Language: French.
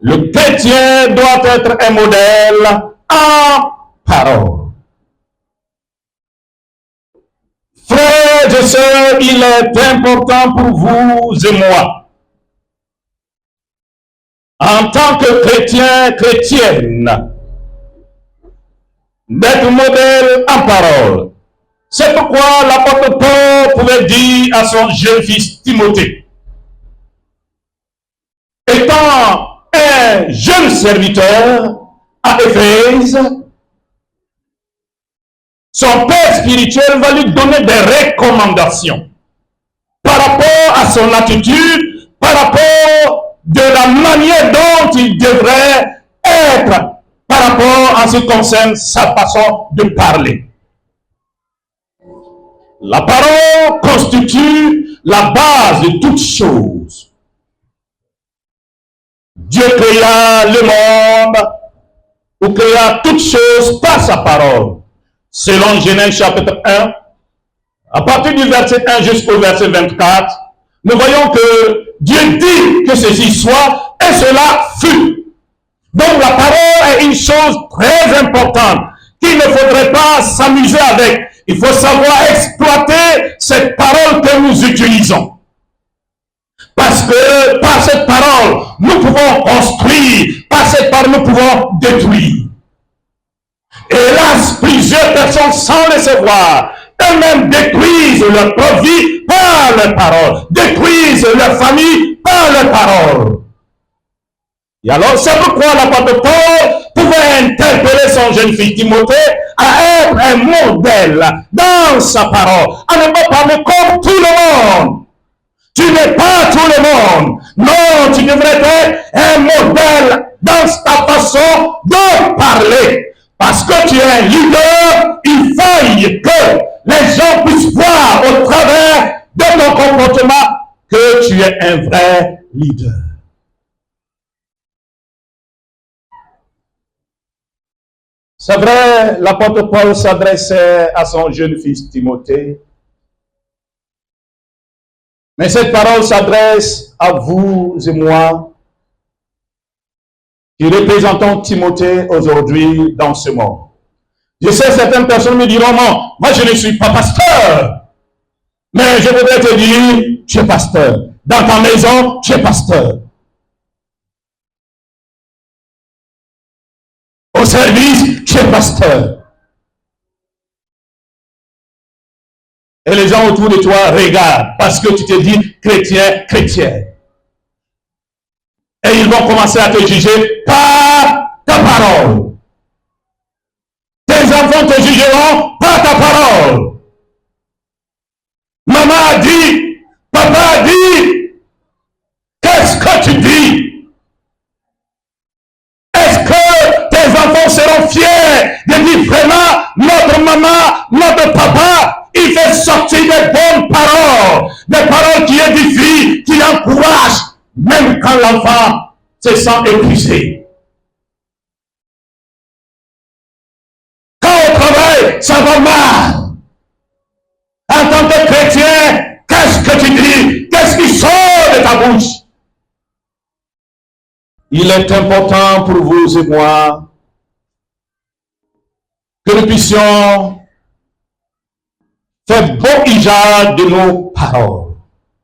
Le chrétien doit être un modèle en parole. Frères et sœurs, il est important pour vous et moi, en tant que chrétien, chrétienne, d'être modèle en parole. C'est pourquoi l'apôtre Paul pouvait dire à son jeune fils Timothée, étant un jeune serviteur à Éphèse, son père spirituel va lui donner des recommandations par rapport à son attitude, par rapport de la manière dont il devrait être, par rapport à ce qui concerne sa façon de parler. La parole constitue la base de toutes choses. Dieu créa le monde, ou créa toutes choses par sa parole. Selon Genèse chapitre 1, à partir du verset 1 jusqu'au verset 24, nous voyons que Dieu dit que ceci soit, et cela fut. Donc la parole est une chose très importante, qu'il ne faudrait pas s'amuser avec. Il faut savoir exploiter cette parole que nous utilisons. Parce que par cette parole, nous pouvons construire, par cette parole, nous pouvons détruire. Hélas, plusieurs personnes, sans le savoir, eux-mêmes détruisent leur propre vie par leur parole, détruisent leur famille par leur parole. Et alors, c'est pourquoi l'apôtre Paul pouvait interpeller son jeune fils Timothée à être un modèle dans sa parole, à ne pas parler comme tout le monde. Tu n'es pas tout le monde. Non, tu devrais être un modèle dans ta façon de parler. Parce que tu es un leader, il faille que les gens puissent voir au travers de ton comportement que tu es un vrai leader. C'est vrai, l'apôtre Paul s'adressait à son jeune fils Timothée. Mais cette parole s'adresse à vous et moi, qui représentons Timothée aujourd'hui dans ce monde. Je sais, certaines personnes me diront, non, moi je ne suis pas pasteur. Mais je voudrais te dire, tu es pasteur. Dans ta maison, tu es pasteur. Au service, tu es pasteur. Et les gens autour de toi regardent parce que tu te dis chrétien, chrétien. Et ils vont commencer à te juger par ta parole. Tes enfants te jugeront par ta parole. Maman a dit, papa a dit, qu'est-ce que tu dis? Est-ce que tes enfants seront fiers de dire vraiment, notre maman, notre papa, il fait sortir des bonnes paroles, des paroles qui édifient, qui encouragent, même quand l'enfant se sent épuisé. Quand au travail, ça va mal. En tant que chrétien, qu'est-ce que tu dis? Qu'est-ce qui sort de ta bouche? Il est important pour vous et moi que nous puissions faire bon usage de nos paroles.